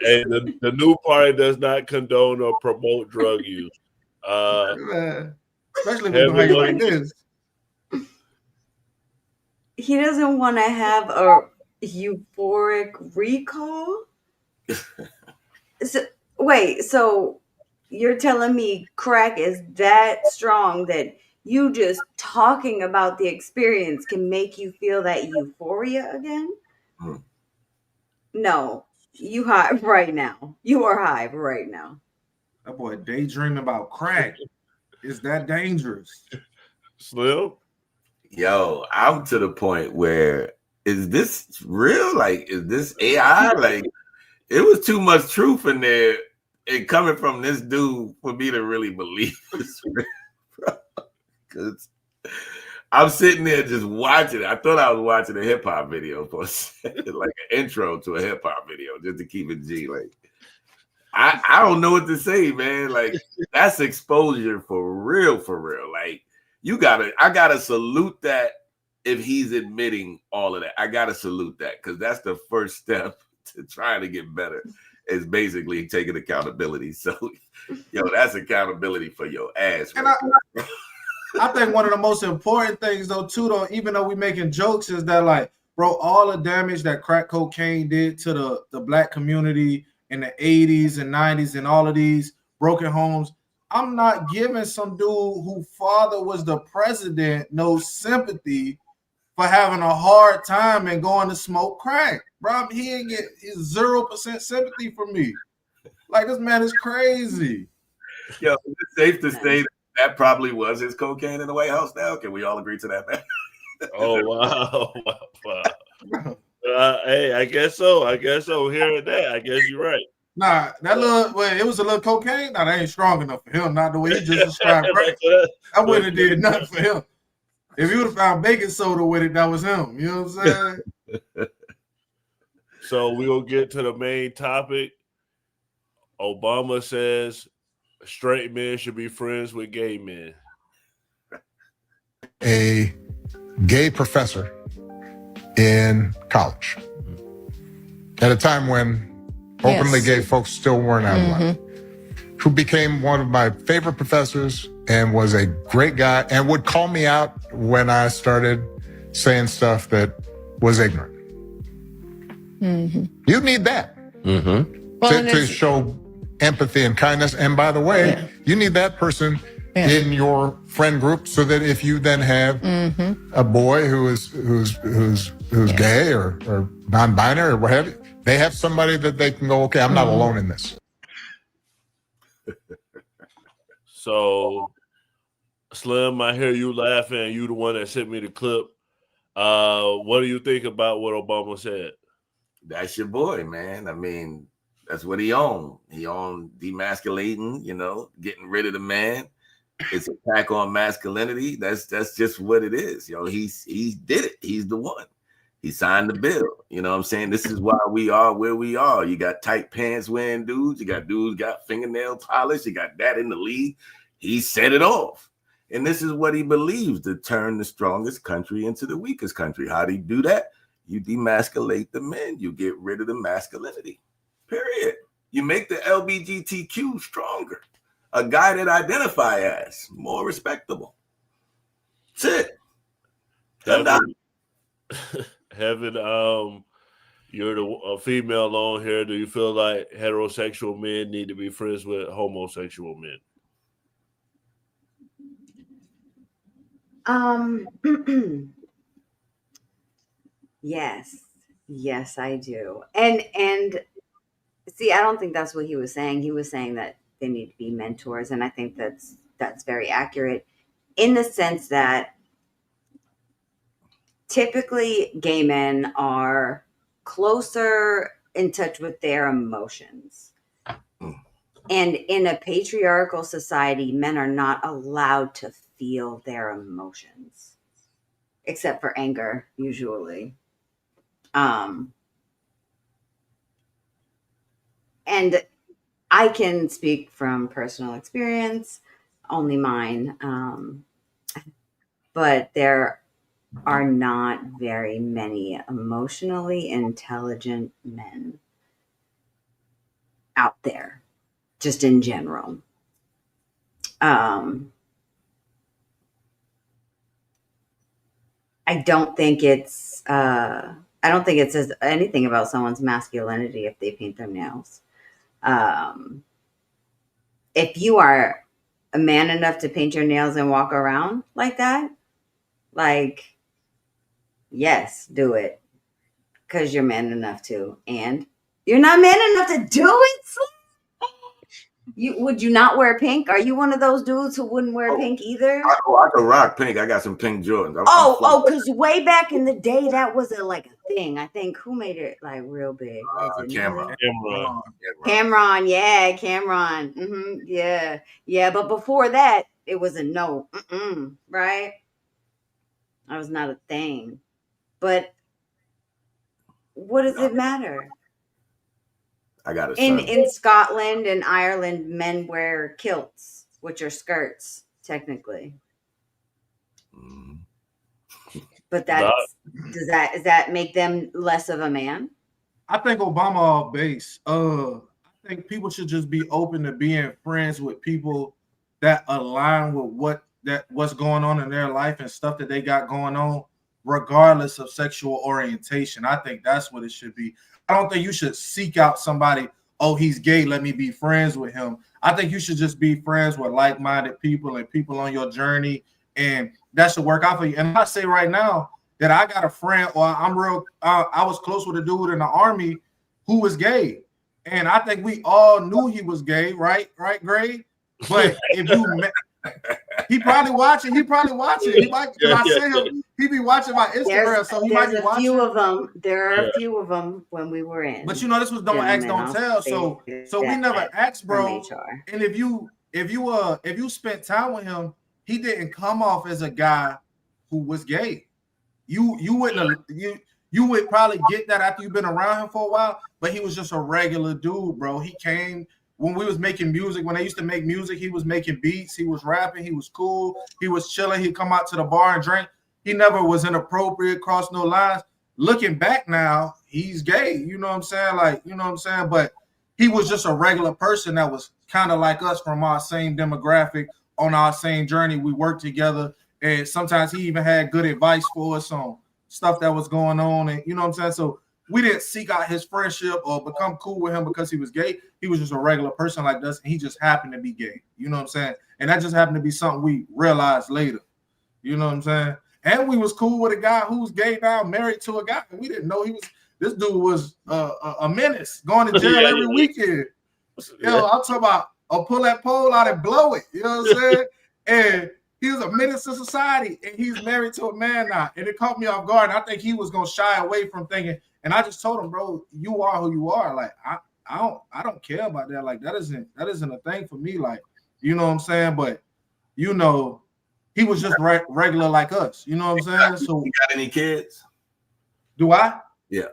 Hey, the new party does not condone or promote drug use. Man, especially when you like this. He doesn't want to have a euphoric recall. So you're telling me crack is that strong that you just talking about the experience can make you feel that euphoria again? No, you high right now. You are high right now. That boy daydreaming about crack. Is that dangerous? Slim? Yo, I'm to the point where, is this real? Like, is this AI? Like, it was too much truth in there and coming from this dude for me to really believe this. Because I'm sitting there just watching it. I thought I was watching a hip hop video for a second, like an intro to a hip hop video, just to keep it G. Like, I don't know what to say, man. Like, that's exposure for real, for real. Like, I gotta salute that if he's admitting all of that. I gotta salute that, because that's the first step to trying to get better, is basically taking accountability. So, yo, that's accountability for your ass. And I think one of the most important things, though, even though we're making jokes, is that, like, bro, all the damage that crack cocaine did to the black community in the 80s and 90s and all of these broken homes, I'm not giving some dude whose father was the president no sympathy for having a hard time and going to smoke crack. Bro, he ain't get 0% sympathy from me. Like, this man is crazy. Yo, is it safe to say that probably was his cocaine in the White House now? Can we all agree to that, man? Oh, wow. Hey, I guess so. Here and there, I guess you're right. Nah, it was a little cocaine. Nah, that ain't strong enough for him. Not the way he just described crack. I wouldn't have did nothing for him. If he would have found baking soda with it, that was him. You know what I'm saying? So we will get to the main topic. Obama says straight men should be friends with gay men. A gay professor in college at a time when openly gay folks still weren't out of line. who became one of my favorite professors and was a great guy and would call me out when I started saying stuff that was ignorant. Mm-hmm. You need that to show empathy and kindness. And by the way, you need that person in your friend group so that if you then have a boy who's gay or non-binary or what have you, they have somebody that they can go, okay, I'm not alone in this. So, Slim, I hear you laughing. You the one that sent me the clip. What do you think about what Obama said? That's your boy, man. I mean, that's what he owned. He owned demasculating, getting rid of the man. It's an attack on masculinity. That's just what it is. He did it. He's the one. He signed the bill. You know what I'm saying? This is why we are where we are. You got tight pants wearing dudes. You got dudes got fingernail polish. You got that in the league. He set it off. And this is what he believes, to turn the strongest country into the weakest country. How do you do that? You demasculate the men. You get rid of the masculinity. Period. You make the LGBTQ stronger. A guy that identify as more respectable. That's it. Heaven, you're a female on here. Do you feel like heterosexual men need to be friends with homosexual men? Yes, I do. And see, I don't think that's what he was saying. He was saying that they need to be mentors, and I think that's very accurate in the sense that typically gay men are closer in touch with their emotions. And in a patriarchal society, men are not allowed to feel their emotions, except for anger, usually. And I can speak from personal experience, only mine. But there are not very many emotionally intelligent men out there, just in general. I don't think it says anything about someone's masculinity if they paint their nails. If you are a man enough to paint your nails and walk around like that, yes, do it. Because you're man enough to. And you're not man enough to do it? Would you not wear pink? Are you one of those dudes who wouldn't wear pink either? I can rock pink. I got some pink Jordans. Because way back in the day, that was a thing. I think who made it real big? Cameron. Cameron, yeah, Cameron. Yeah. But before that, it was a no. Right? That was not a thing. But what does it matter? I got it. In Scotland and Ireland, men wear kilts, which are skirts, technically. But does that make them less of a man? I think Obama off base. I think people should just be open to being friends with people that align with what's going on in their life and stuff that they got going on, regardless of sexual orientation. I think that's what it should be. I don't think you should seek out somebody, oh, he's gay, let me be friends with him. I think you should just be friends with like-minded people and people on your journey, and that should work out for you. And I say right now that I got a friend, or I was close with a dude in the Army who was gay. And I think we all knew he was gay, right, Gray? But if you met, he probably watching. He might, I say him, he be watching my Instagram, so he might be watching. There are a few of them when we were in. But this was don't ask, don't tell. So we never asked, bro. And if you spent time with him, he didn't come off as a guy who was gay. You would probably get that after you've been around him for a while. But he was just a regular dude, bro. He came. When we was making music, when they used to make music, he was making beats, he was rapping, he was cool, he was chilling, he'd come out to the bar and drink. He never was inappropriate, crossed no lines. Looking back now, he's gay. You know what I'm saying? But he was just a regular person that was kind of like us from our same demographic on our same journey. We worked together, and sometimes he even had good advice for us on stuff that was going on. And you know what I'm saying? So we didn't seek out his friendship or become cool with him because he was gay. He was just a regular person like us, and he just happened to be gay. You know what I'm saying? And that just happened to be something we realized later. You know what I'm saying? And we was cool with a guy who's gay now, married to a guy. We didn't know he was. This dude was a menace, going to jail every weekend. Yo, I'm talking about I'll pull that pole out and blow it. You know what I'm saying? And he was a menace to society, and he's married to a man now. And it caught me off guard. And I think he was gonna shy away from thinking. And I just told him, bro, you are who you are. Like I don't care about that. Like that isn't a thing for me. Like, you know what I'm saying? But you know, he was just regular like us. You know what I'm saying? So you got any kids? Do I? Yeah.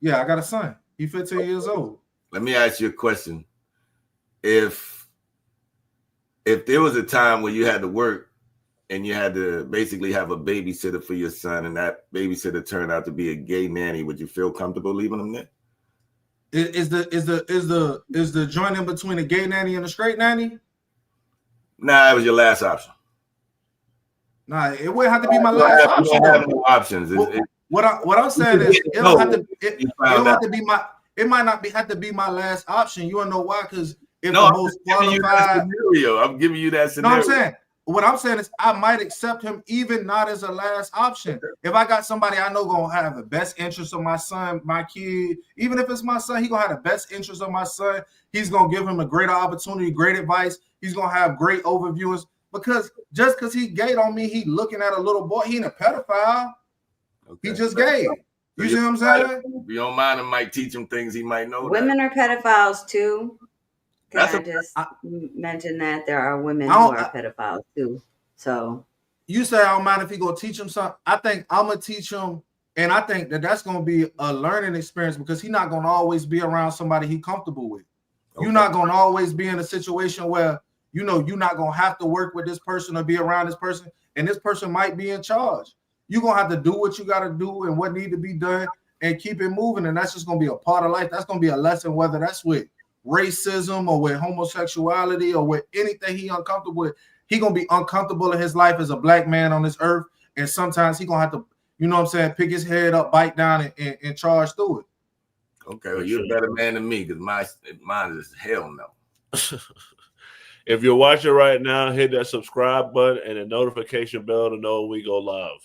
Yeah, I got a son. He's 15 years old. Let me ask you a question. If there was a time where you had to work and you had to basically have a babysitter for your son, and that babysitter turned out to be a gay nanny, would you feel comfortable leaving him there? Is the joint in between a gay nanny and a straight nanny? Nah, it was your last option. Nah, it wouldn't have to be my last option. You don't have no options. What I'm saying is it don't have to. It don't have to be my. It might not have to be my last option. You wanna know why? Because if the most qualified scenario, I'm giving you that scenario. No, I'm saying. What I'm saying is I might accept him even not as a last option. If I got somebody I know gonna have the best interest of my son, my kid, even if it's my son, he gonna have the best interest of my son. He's gonna give him a greater opportunity, great advice. He's gonna have great overviews. Because just because he gay don't mean he looking at a little boy. He ain't a pedophile. Okay. He just gay. You see what I'm saying? If you don't mind, him might teach him things he might know. Women are pedophiles too. Can I just mention that there are women who are pedophiles too? So you say I don't mind if he gonna teach him something. I think I'm gonna teach him, and I think that's gonna be a learning experience because he's not gonna always be around somebody he's comfortable with. Okay. You're not gonna always be in a situation where you know you're not gonna have to work with this person or be around this person, and this person might be in charge. You're gonna have to do what you gotta do and what need to be done and keep it moving. And that's just gonna be a part of life. That's gonna be a lesson, whether that's with racism or with homosexuality or with anything he uncomfortable with. He gonna be uncomfortable in his life as a black man on this earth. And sometimes he gonna have to, you know what I'm saying, pick his head up, bite down and charge through it. Okay, well, you're a better man than me because mine is hell no. If you're watching right now, hit that subscribe button and the notification bell to know when we go live.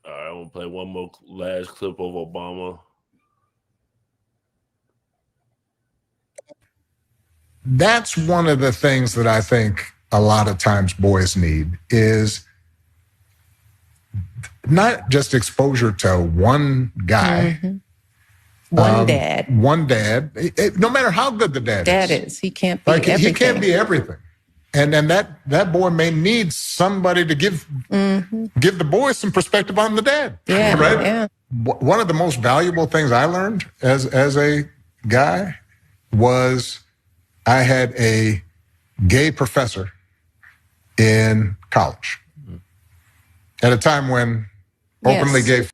All right, I'm going to play one more last clip of Obama. That's one of the things that I think a lot of times boys need is not just exposure to one guy. Mm-hmm. One dad. One dad. No matter how good the dad is. He can't be everything. He can't be everything. And then that boy may need somebody to give the boy some perspective on the dad. Yeah, right? Yeah. One of the most valuable things I learned as a guy was I had a gay professor in college at a time when openly gay.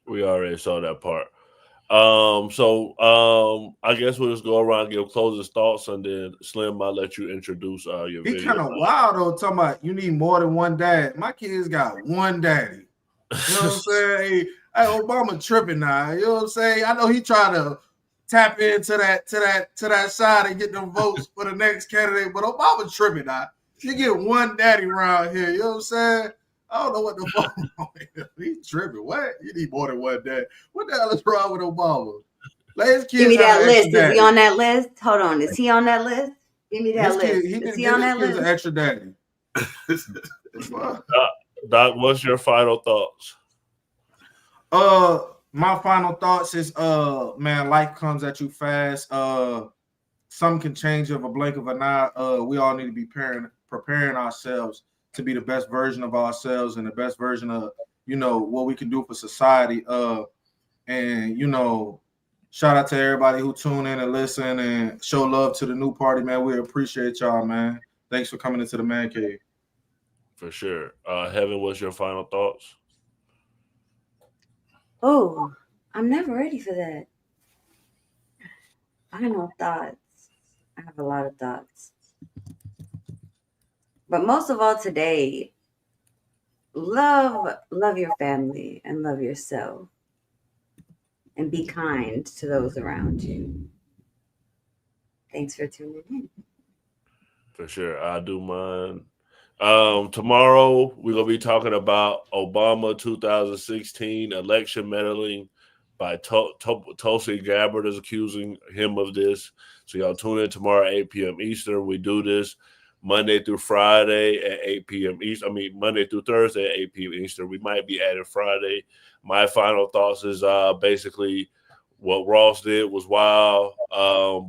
We already saw that part. I guess we'll just go around and give closing thoughts, and then Slim, I'll let you introduce your video. He kind of wild though, talking about you need more than one dad. My kids got one daddy. You know what I'm saying? Hey, Obama tripping now. You know what I'm saying? I know he trying to tap into that side and get them votes for the next candidate, but Obama tripping now. You get one daddy around here. You know what I'm saying? I don't know what the fuck. He's tripping. What? You need more than one dad. What the hell is wrong with Obama? Give me that list. Is he on that list? Hold on. Is he on that list? Give me that list. Is he on that list? An extra daddy. Doc, what's your final thoughts? My final thoughts is, man, life comes at you fast. Some can change of a blink of an eye. We all need to be preparing ourselves to be the best version of ourselves and the best version of, you know, what we can do for society. And, you know, shout out to everybody who tune in and listen and show love to the new party, man. We appreciate y'all, man. Thanks for coming into the Man Cave. For sure. Heaven, what's your final thoughts? Oh, I'm never ready for that. Final thoughts. I have a lot of thoughts. But most of all today, love your family and love yourself. And be kind to those around you. Thanks for tuning in. For sure. I do mine. Tomorrow, we're going to be talking about Obama 2016 election meddling by Tulsi Gabbard is accusing him of this. So y'all tune in tomorrow at 8 p.m. Eastern. We do this Monday through Friday at 8 p.m. Eastern. Monday through Thursday at 8 p.m. Eastern. We might be adding Friday. My final thoughts is basically what Ross did was wild,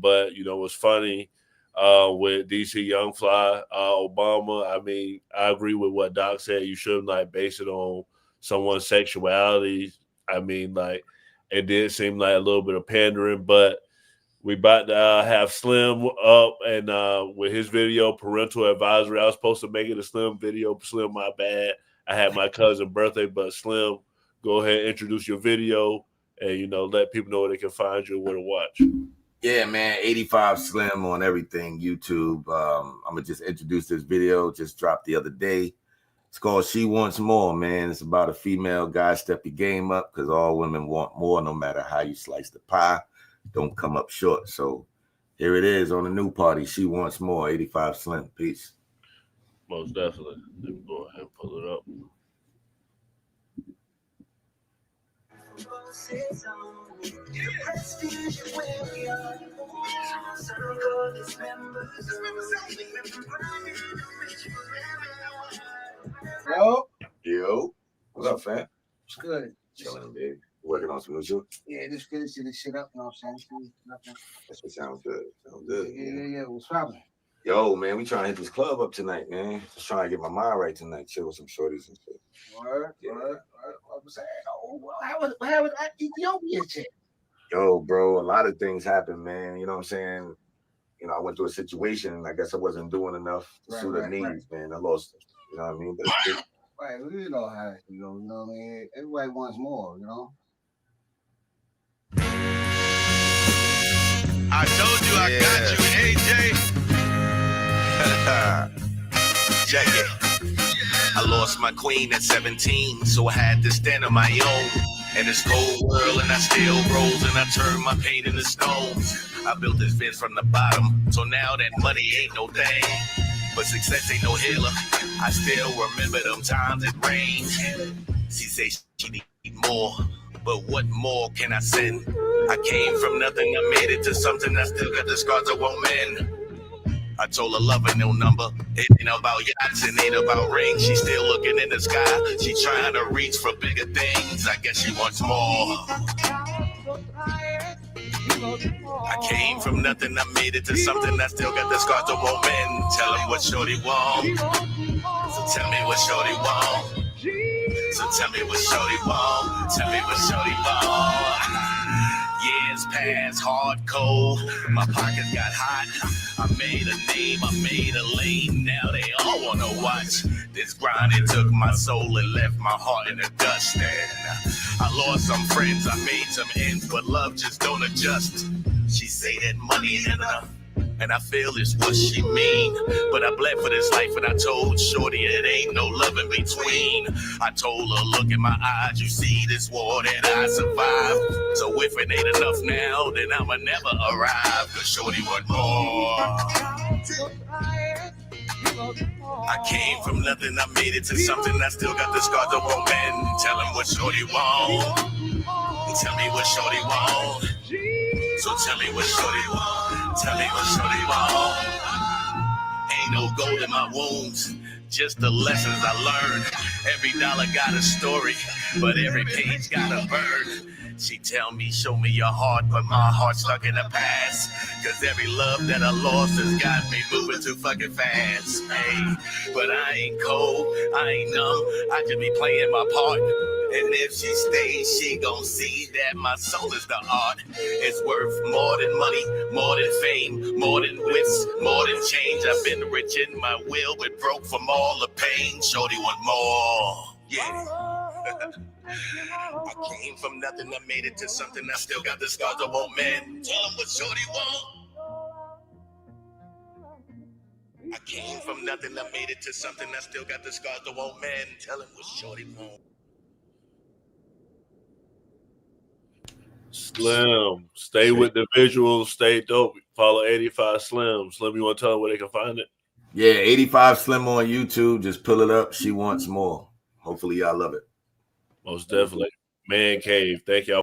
but, it was funny. With DC Young Fly, Obama. I agree with what Doc said. You shouldn't base it on someone's sexuality. It did seem like a little bit of pandering, but we about to have Slim up and with his video, Parental Advisory. I was supposed to make it a Slim video. Slim, my bad. I had my cousin's birthday, but Slim, go ahead and introduce your video and, let people know where they can find you and where to watch. Yeah, man, 85 Slim on everything, YouTube. I'm going to just introduce this video, just dropped the other day. It's called She Wants More, man. It's about a female guy, step your game up, because all women want more, no matter how you slice the pie. Don't come up short. So here it is on the new party. She Wants More, 85 Slim. Peace. Most definitely. Let me go ahead and pull it up. Yo. What's up, fam? It's good. Chilling, baby. Working on some new shit? Yeah, just finishing this shit up, you know what I'm saying? That shit sounds good. Sounds good. Yeah. What's happening? Yo, man, we trying to hit this club up tonight, man. Just trying to get my mind right tonight. Chill with some shorties and shit. Word. What was that? What happened at Ethiopia shit? Yo, bro, a lot of things happen, man. You know what I'm saying? I went through a situation and I guess I wasn't doing enough to suit her needs, man. I lost it. You know what I mean? But right, we know how it go, you know what I mean? Everybody wants more, you know? I told you I got you, AJ. Check it. I lost my queen at 17, so I had to stand on my own. And it's cold world and I still rose and I turned my pain into stones. I built this fence from the bottom, so now that money ain't no thing. But success ain't no healer. I still remember them times it rained. She say she need more, but what more can I send? I came from nothing, I made it to something. I still got the scars I won't mend. I told her love ain't no number. It ain't about yachts, it ain't about rings. She's still looking in the sky. She trying to reach for bigger things. I guess she wants more. I came from nothing, I made it to something. I still got the scars that won't mend. Tell him what shorty want. So tell me what shorty want. So tell me what shorty want. Tell me what shorty want. Years passed, hard, cold. My pockets got hot. I made a name, I made a lane. Now they all wanna watch this grind. It took my soul and left my heart in the dust. And I lost some friends, I made some ends, but love just don't adjust. She say that money ain't enough, and I feel it's what she mean. But I bled for this life, and I told shorty it ain't no love in between. I told her, look in my eyes, you see this war that I survived. So if it ain't enough now, then I'ma never arrive. Cause shorty want more. I came from nothing, I made it to something. I still got the scars that won't mend. Tell him what shorty want. Tell me what shorty want. So tell me what shorty want. Tell me what shorty want. Ain't no gold in my wounds, just the lessons I learned. Every dollar got a story, but every page got a burn. She tell me, show me your heart, but my heart's stuck in the past. Cause every love that I lost has got me moving too fucking fast. Hey, but I ain't cold, I ain't numb, I just be playing my part. And if she stays, she gon' see that my soul is the art. It's worth more than money, more than fame, more than wits, more than change. I've been rich in my will, but broke from all the pain. Shorty want more. Yeah. I came from nothing, I made it to something. I still got the scars I won't mend. Tell them what Shorty want. I came from nothing, I made it to something. I still got the scars that won't mend. Tell him what Shorty want. Slim, stay with the visuals, stay dope. Follow 85 Slim. Slim, you want to tell them where they can find it? Yeah, 85 Slim on YouTube. Just pull it up. She wants more. Hopefully y'all love it. Most definitely. Man Cave. Thank y'all.